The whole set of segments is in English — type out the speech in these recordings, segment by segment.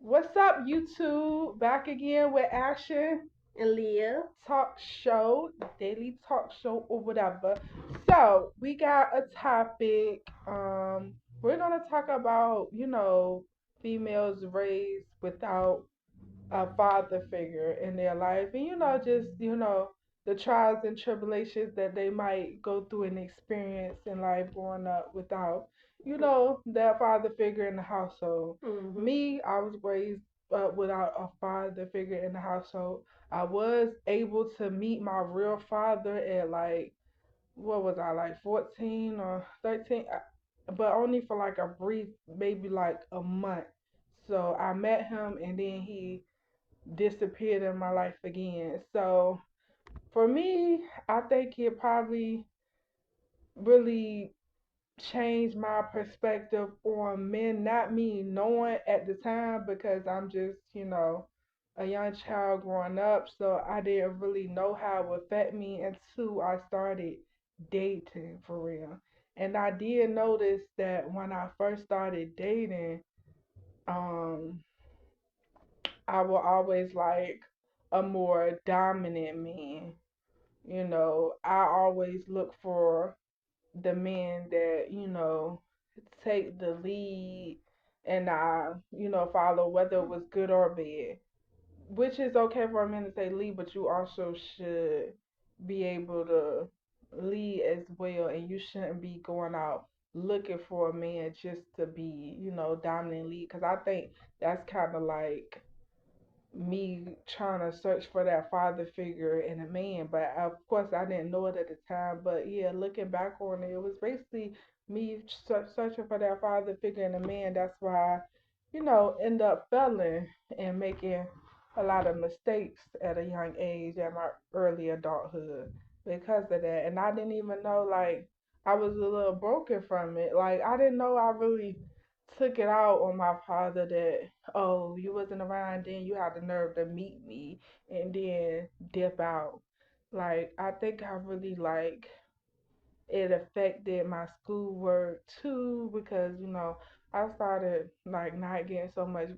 What's up, YouTube? Back again with Action And Leah. Talk Show, Daily Talk Show, or whatever. So, we got a topic. We're gonna talk about, females raised without a father figure in their life, and just the trials and tribulations that they might go through and experience in life growing up without that father figure in the household. Mm-hmm. Me, I was raised without a father figure in the household. I was able to meet my real father at like, what was I, like 14 or 13, but only for like a brief, maybe like a month. So I met him, and then he disappeared in my life again. So for me, I think it probably really changed my perspective on men, not me knowing at the time, because I'm just, a young child growing up. So I didn't really know how it would affect me until I started dating for real. And I did notice that when I first started dating, um, I will always like a more dominant man. I always look for the men that, take the lead, and I, follow whether it was good or bad. Which is okay for a man to say lead, but you also should be able to lead as well, and you shouldn't be going out looking for a man just to be, dominant lead. Because I think that's kind of like me trying to search for that father figure in a man. But of course, I didn't know it at the time. But yeah, looking back on it, it was basically me searching for that father figure in a man. That's why, end up failing and making a lot of mistakes at a young age, at my early adulthood, because of that. And I didn't even know, like, I was a little broken from it. Like, I didn't know I really took it out on my father that, oh, you wasn't around, then you had the nerve to meet me and then dip out. Like, I think I really, like, it affected my schoolwork too, because I started like not getting so much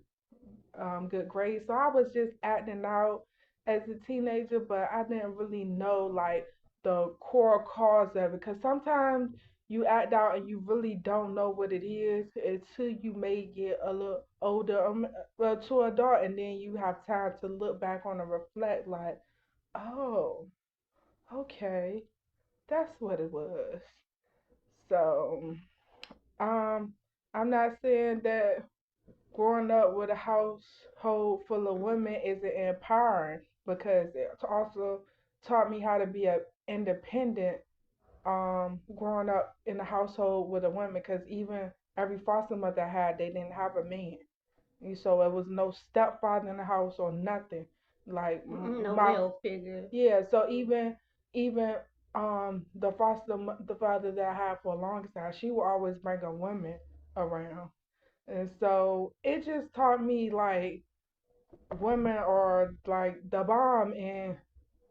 good grades. So I was just acting out as a teenager, but I didn't really know like the core cause of it. Because sometimes you act out and you really don't know what it is until you may get a little older, well, to adult, and then you have time to look back on and reflect, like, oh, okay, that's what it was. So, um, I'm not saying that growing up with a household full of women isn't empowering, because it also taught me how to be a independent, growing up in a household with a woman, because even every foster mother I had, they didn't have a man, and so it was no stepfather in the house or nothing. Like No my, male figure. yeah, so even the the father that I had for a long time, she would always bring a woman around, and so it just taught me like women are like the bomb and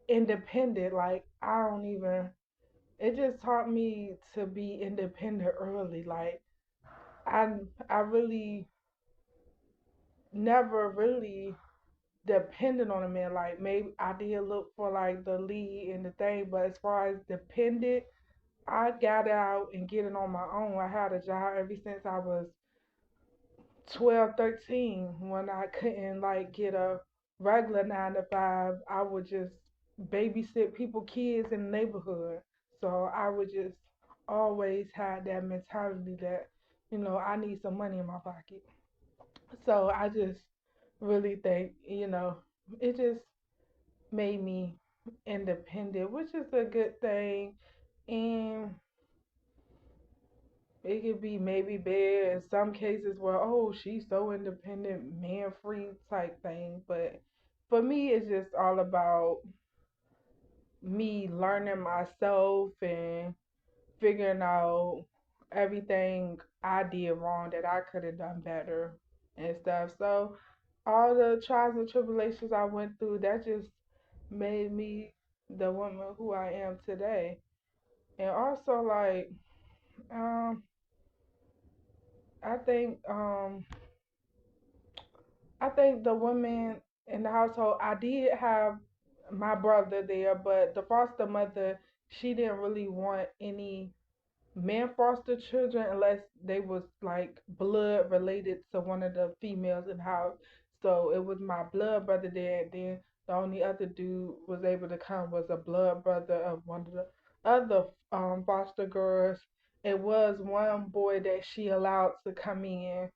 independent. Like, I don't even, it just taught me to be independent early. Like, I I really never really depended on a man. Like, maybe I did look for like the lead and the thing, but as far as dependent, I got out and get it on my own. I had a job ever since I was 12, 13, when I couldn't like get a regular 9 to 5. I would just babysit people kids in the neighborhood. So I would just always have that mentality that, I need some money in my pocket. So I just really think, it just made me independent, which is a good thing. And it could be maybe bad in some cases where, oh, she's so independent, man free type thing. But for me, it's just all about me learning myself and figuring out everything I did wrong that I could have done better and stuff. So all the trials and tribulations I went through, that just made me the woman who I am today. And also, like, um I think I think the women in the household, I did have my brother there, but the foster mother, she didn't really want any men foster children unless they was like blood related to one of the females in the house. So it was my blood brother there, and then the only other dude was able to come was a blood brother of one of the other foster girls. It was one boy that she allowed to come in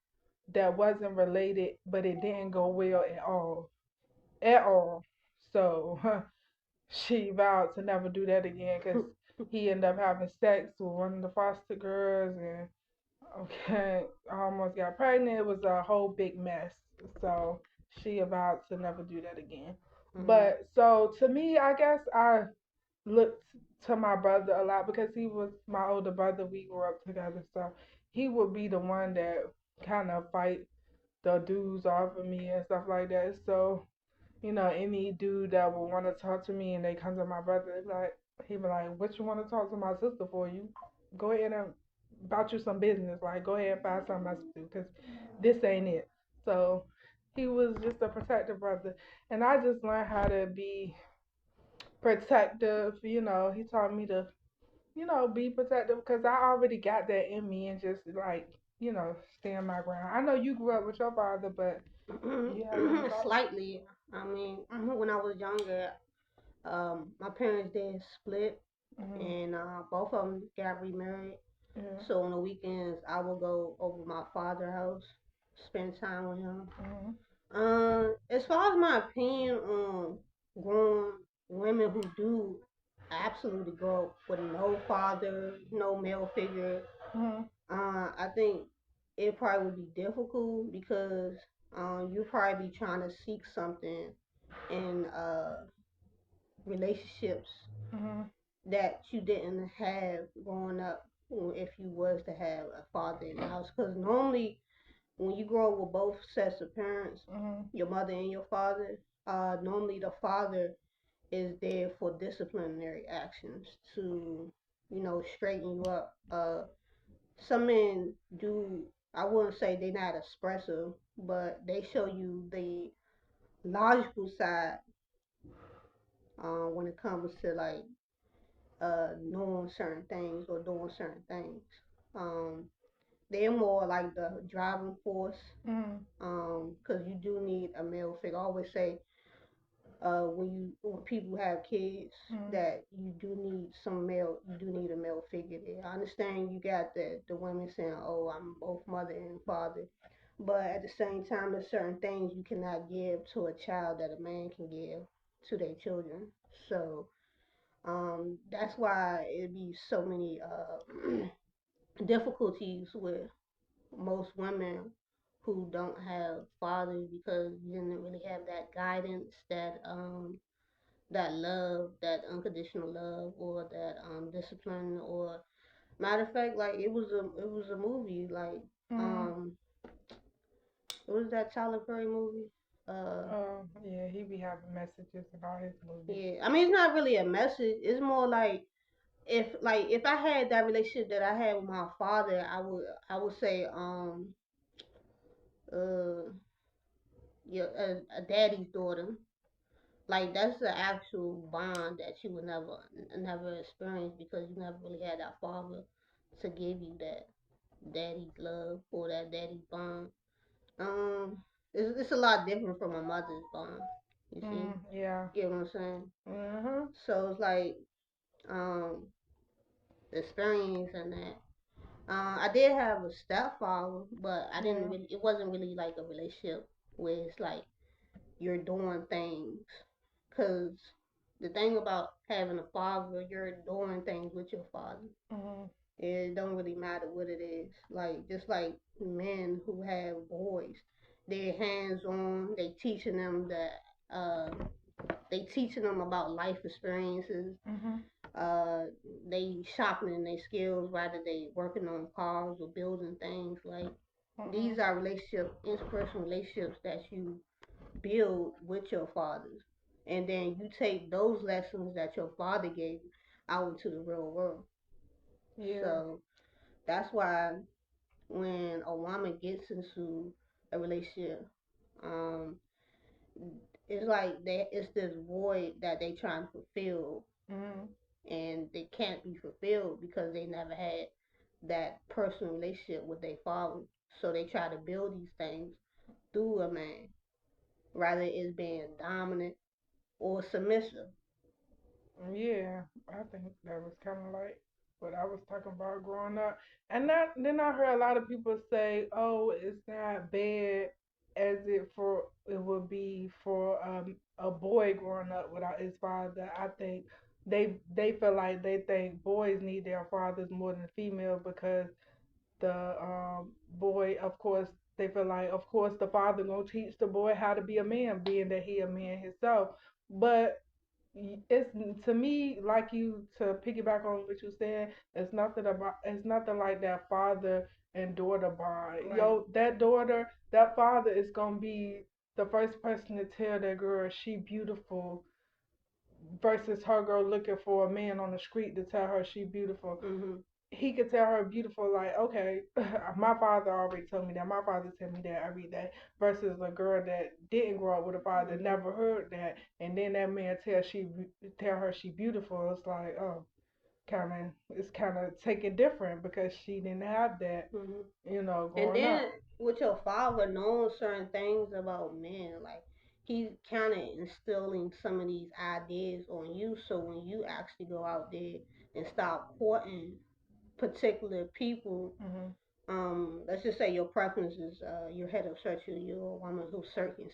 that wasn't related, but it didn't go well at all, at all. So she vowed to never do that again because he ended up having sex with one of the foster girls, and okay, almost got pregnant. It was a whole big mess. So she vowed to never do that again. But so to me, I guess I looked to my brother a lot because he was my older brother. We grew up together, so he would be the one that kind of fight the dudes off of me and stuff like that. So any dude that would want to talk to me and they come to my brother, like he be like, "What you want to talk to my sister for? You go ahead and about you some business. Like go ahead and find something else to do, cause this ain't it." So he was just a protective brother, and I just learned how to be protective. He taught me to be protective because I already got that in me and just like stand my ground. I know you grew up with your father, but you have any thoughts? Slightly. I mean, when I was younger, my parents did split, Mm-hmm. and both of them got remarried. Yeah. So on the weekends, I would go over my father's house, spend time with him. Mm-hmm. As far as my opinion on grown women who do absolutely grow up with no father, no male figure, Mm-hmm. I think it probably would be difficult because you probably be trying to seek something in relationships Mm-hmm. that you didn't have growing up if you was to have a father in the house. Because normally when you grow up with both sets of parents, Mm-hmm. your mother and your father, normally the father is there for disciplinary actions to, straighten you up. Some men do. I wouldn't say they're not expressive, but they show you the logical side when it comes to like knowing certain things or doing certain things. Um, they're more like the driving force Mm-hmm. because you do need a male figure. I always say when people have kids Mm-hmm. that you do need a male figure there. I understand you got the women saying, "Oh, I'm both mother and father," but at the same time, there's certain things you cannot give to a child that a man can give to their children. So that's why it'd be so many difficulties with most women who don't have fathers because you didn't really have that guidance, that love, that unconditional love, or that discipline. Or matter of fact, like it was a movie like Mm-hmm. um what was that Tyler Perry movie? Uh, Yeah, he be having messages in all his movies. yeah. I mean, it's not really a message. It's more like if I had that relationship that I had with my father, I would say uh yeah, a daddy's daughter. Like that's the actual bond that you would never experience because you never really had that father to give you that daddy's love or that daddy's bond. Um, it's a lot different from a mother's bond. You see, Yeah. get what I'm saying? Mm-hmm. So it's like um the experience and that. I did have a stepfather, but I didn't Yeah. really. It wasn't really like a relationship where it's like you're doing things. Cause the thing about having a father, you're doing things with your father. Mm-hmm. It don't really matter what it is. Like just like men who have boys, they're hands on. They teaching them about life experiences. Mm-hmm. Uh, they sharpening their skills rather they working on cars or building things. Like Mm-hmm. these are interpersonal relationships that you build with your fathers, and then you take those lessons that your father gave you out into the real world. Yeah. So that's why when a woman gets into a relationship, Um, it's like it's this void that they trying to fulfill, Mhm. and they can't be fulfilled because they never had that personal relationship with their father. So they try to build these things through a man, rather it's being dominant or submissive. Yeah, I think that was kind of like what I was talking about growing up. And then I heard a lot of people say, "Oh, it's not bad as it would be for a boy growing up without his father." I think they feel like they think boys need their fathers more than female because the boy, of course, they feel like, of course, the father gonna teach the boy how to be a man, being that he a man himself. But it's to me like you to piggyback on what you said. It's nothing like that father and daughter bond. Right. Yo, that father is gonna be the first person to tell that girl she beautiful versus her girl looking for a man on the street to tell her she beautiful. Mhm. He could tell her beautiful, like, okay, my father already told me that. My father tell me that every day. Versus a girl that didn't grow up with a father, Mhm. never heard that, and then that man tell her she beautiful. It's like, oh, it's kind of taken different because she didn't have that, Mhm. And growing then up. with your father knowing certain things about men, like he's kind of instilling some of these ideas on you. So when you actually go out there and start courting particular people, Mhm. let's just say your preference is you're heterosexual, you're a woman who's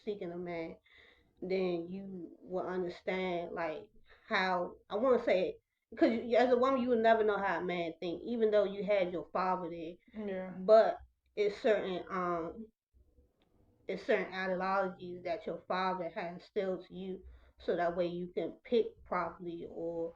seeking a man, then you will understand like how I want to say because as a woman you would never know how a man think, even though you had your father there, Yeah. but it's certain ideologies that your father has instilled to you, so that way you can pick properly or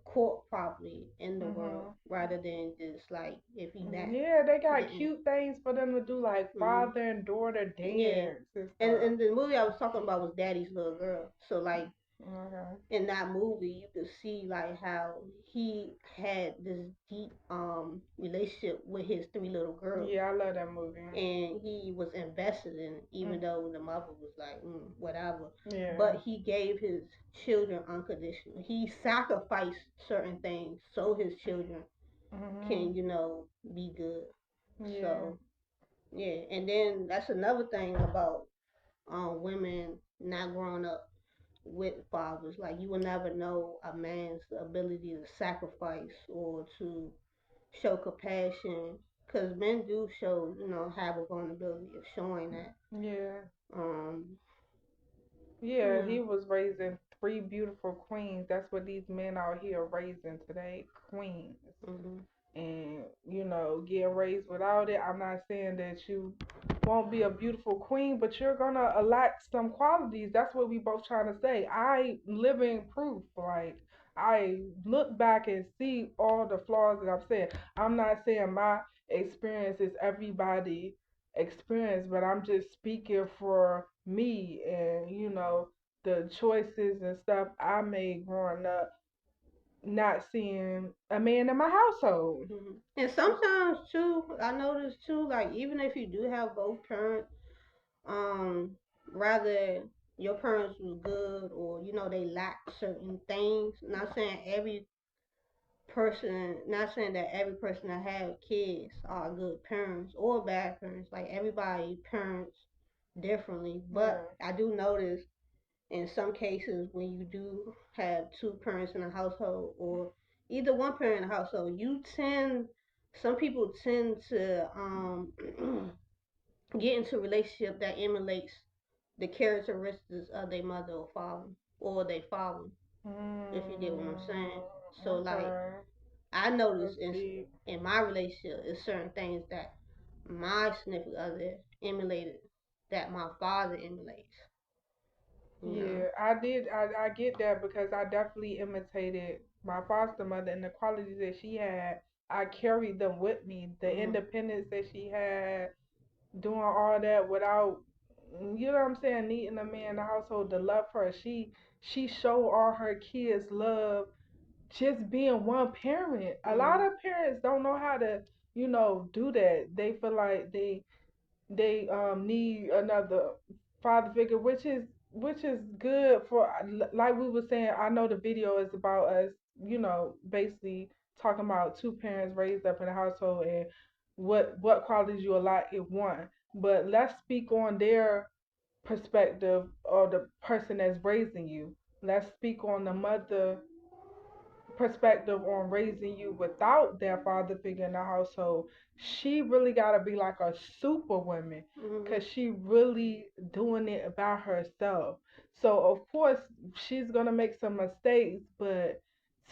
court properly in the world, Mhm. rather than just like if you that Yeah, they got didn't. cute things for them to do, like Hmm. father and daughter Yeah, dance and stuff. and the movie I was talking about was Daddy's Little Girl. So like Okay. in that movie you could see like how he had this deep relationship with his three little girls, Yeah, I love that movie. and he was invested in it, even Mm. though the mother was like whatever. Yeah. But he gave his children unconditional. He sacrificed certain things so his children Mhm. can be good. Yeah. So yeah, and then that's another thing about women not growing up with fathers. Like you will never know a man's ability to sacrifice or to show compassion, because men do show, have a vulnerability of showing that. Yeah. Um, Yeah, yeah. he was raising three beautiful queens. That's what these men out here are raising today, queens. Hmm. And getting raised without it, I'm not saying that you won't be a beautiful queen, but you're gonna lack some qualities. That's what we both trying to say. I living proof. Like, I look back and see all the flaws that I'm saying. I'm not saying my experience is everybody experience, but I'm just speaking for me and the choices and stuff I made growing up, not seeing a man in my household. Hmm. And sometimes too, I notice too, like even if you do have both parents, um, rather your parents was good or they lack certain things. Not saying that every person that have kids are good parents or bad parents. Like everybody parents differently, but Yeah. I do notice in some cases when you do have two parents in a household or either one parent in a household, some people tend to get into a relationship that emulates the characteristics of their mother or father or their father, if you get what I'm saying. So like Okay. I That's noticed deep. in my relationship is certain things that my significant other emulated that my father emulates, you know. Yeah, I did. I get that because I definitely imitated my foster mother and the qualities that she had. I carried them with me. The Mhm. independence that she had, doing all that without, you know what I'm saying, needing a man in the household to love her. She showed all her kids love just being one parent. A lot Mhm. of parents don't know how to, do that. They feel like they need another father figure, which is good for, like we were saying. I know the video is about us, basically talking about two parents raised up in a household and what qualities you allot in one. But let's speak on their perspective or the person that's raising you. Let's speak on the mother perspective on raising you without their father figure in the household. She really got to be like a superwoman Mhm. because she really doing it by herself. So of course she's gonna make some mistakes, but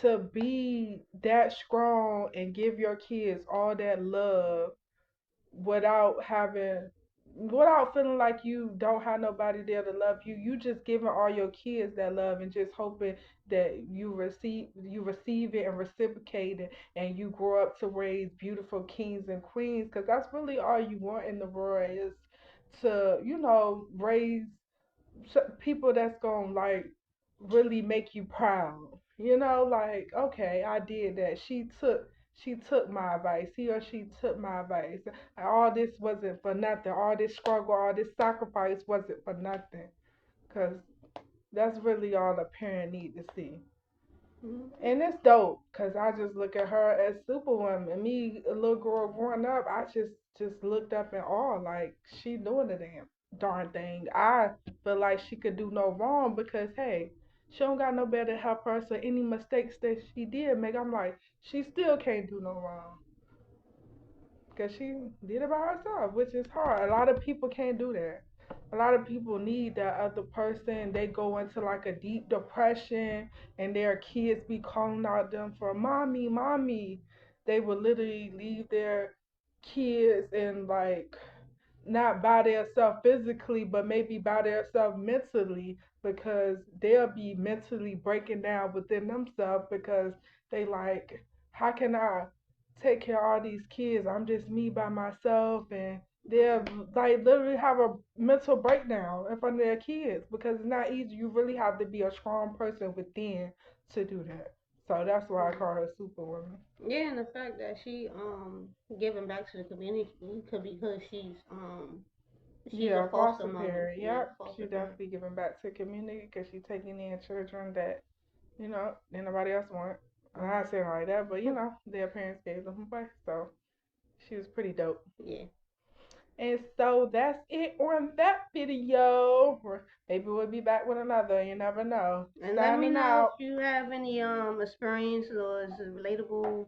to be that strong and give your kids all that love without having without feeling like you don't have nobody there to love you. You just giving all your kids that love and just hoping that you receive it and reciprocate it, and you grow up to raise beautiful kings and queens, because that's really all you want in the world, is to raise people that's gonna like really make you proud. Like, okay, I did that. She took my advice. He or she took my advice. All this wasn't for nothing. All this struggle, all this sacrifice wasn't for nothing. Cause that's really all a parent need to see. Mhm. And it's dope because I just look at her as Superwoman. Me, a little girl growing up, I just looked up in awe, like she doing the damn darn thing. I feel like she could do no wrong because hey, she don't got no better to help her. So any mistakes that she did make, I'm like, she still can't do no wrong because she did it by herself, which is hard. A lot of people can't do that. A lot of people need that other person. They go into like a deep depression, and their kids be calling out them for mommy, mommy. They would literally leave their kids and like not by themselves physically, but maybe by themselves mentally, because they'll be mentally breaking down within themselves because they like, how can I take care of all these kids? I'm just me by myself, and they'll like literally have a mental breakdown in front of their kids because it's not easy. You really have to be a strong person within to do that. So that's why I Mhm. call her Superwoman. Yeah, and the fact that she giving back to the community could be because she's a Yeah, foster foster mom. parent. Yeah, Yep, she foster parent. definitely giving back to the community because she's taking in children that ain't nobody else want. I'm not saying like that, but their parents gave them away, so she was pretty dope. Yeah. And so that's it on that video. Or maybe we'll be back with another. You never know. And let me Signing know if out. you have any experience or is it relatable.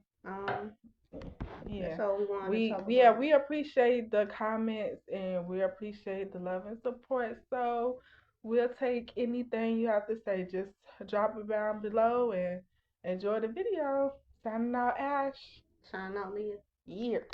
Yeah. That's all we wanted to We talk yeah, about. we appreciate the comments and we appreciate the love and support. So we'll take anything you have to say. Just drop it down below and enjoy the video. Signing out, Ash. Sign out, Leah. Yeah.